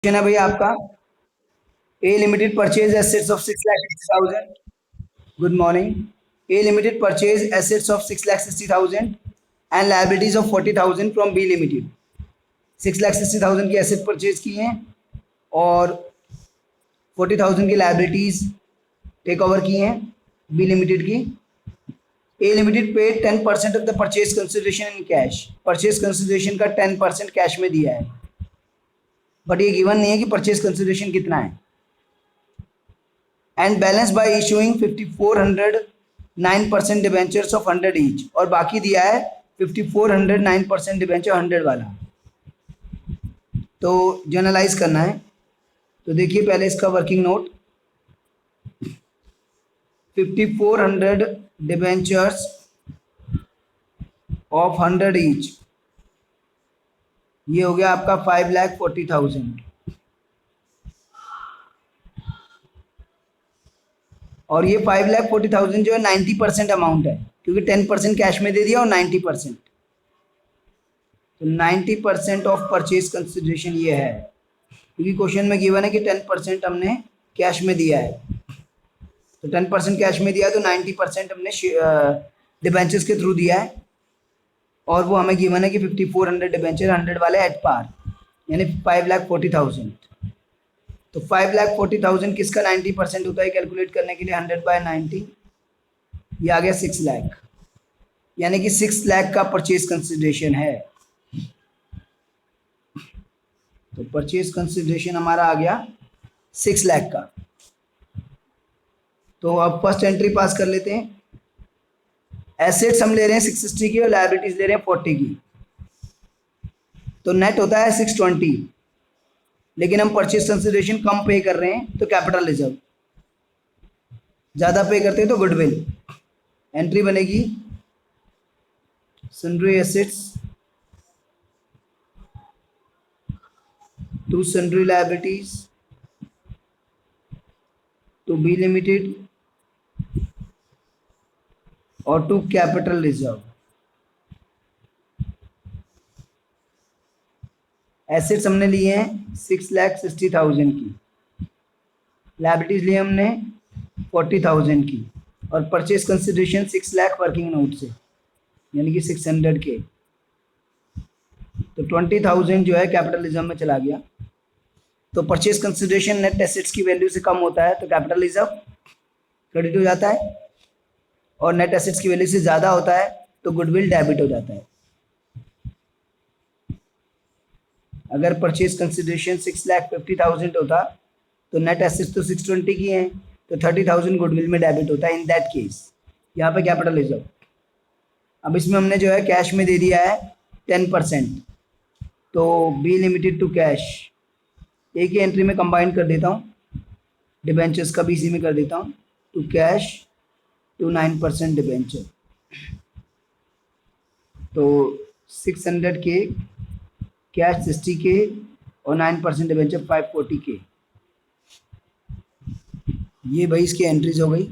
Question है भैया आपका A limited purchase assets of 6,60,000. Good morning. A limited purchase assets of 6,60,000 and liabilities of 40,000 from B limited. 6,60,000 की asset purchase की हैं और 40,000 की लायबिलिटीज टेक ओवर की हैं बी लिमिटेड की. A limited paid 10% of the purchase consideration in cash. Purchase consideration का 10% cash में दिया है, बट ये गिवन नहीं है कि परचेज कंसिडरेशन कितना है. And balance bye issuing 5,400 9% debentures of 100 each. और बाकी दिया है 5,400 9% डिबेंचर 100 वाला. तो जनरलाइज करना है. तो देखिए पहले इसका working note. 5,400 debentures of 100 each, ये हो गया आपका 5,40,000. और ये 5,40,000 जो है 90% अमाउंट है, क्योंकि 10% कैश में दे दिया और 90%. तो 90% ऑफ परचेज कंसिडरेशन ये है, क्योंकि क्वेश्चन में गिवन है कि 10% हमने कैश में दिया है. तो 10% कैश में दिया तो 90% हमने डिबेंचर्स के थ्रू दिया है. और वो हमें गिवन है कि 5,400 डिबेंचर 100 वाले एट पार, यानी 5,40,000. तो 5,40,000 किसका 90% होता है कैलकुलेट करने के लिए? 100/90, ये आ गया 6 लाख, यानी कि 6 लाख का परचेज कंसिडरेशन है. तो परचेज कंसिडरेशन हमारा आ गया 6 लाख का. तो अब फर्स्ट एंट्री पास कर लेते हैं. एसेट्स हम ले रहे हैं 660 की और लायबिलिटीज ले रहे हैं 40 की. तो नेट होता है 620, लेकिन हम परचेज कंसिडरेशन कम पे कर रहे हैं तो कैपिटल रिजर्व, ज़्यादा पे करते हैं तो गुडविल. एंट्री बनेगी sundry assets to sundry liabilities to be limited और टू कैपिटल रिजर्व. एसेट्स हमने लिए हैं 6,60,000 की, लायबिलिटीज लिए हमने 40,000 की, और purchase consideration 6 lakh working note से, यानी कि 600 के. तो 20,000 जो है कैपिटल रिजर्व में चला गया. तो परचेज कंसिडरेशन नेट एसेट्स की वैल्यू से कम होता है तो कैपिटल रिजर्व क्रेडिट हो जाता है, और नेट एसेट्स की वैल्यू से ज़्यादा होता है तो गुडविल डेबिट हो जाता है. अगर परचेज कंसिडरेशन 6,50,000 होता तो नेट एसेट्स तो 620 की हैं, तो 30,000 गुडविल में डेबिट होता है. इन दैट केस यहाँ पे कैपिटल रिजर्व. अब इसमें हमने जो है कैश में दे दिया है 10%, तो बी लिमिटेड टू कैश एक ही एंट्री में कंबाइन कर देता हूँ, डिबेंचर्स का भी इसी में कर देता हूँ. To cash to 9% debenture. तो 600 के, कैश 60 के और 9% डिबेंचर 540 के. ये भाई इसकी एंट्रीज हो गई.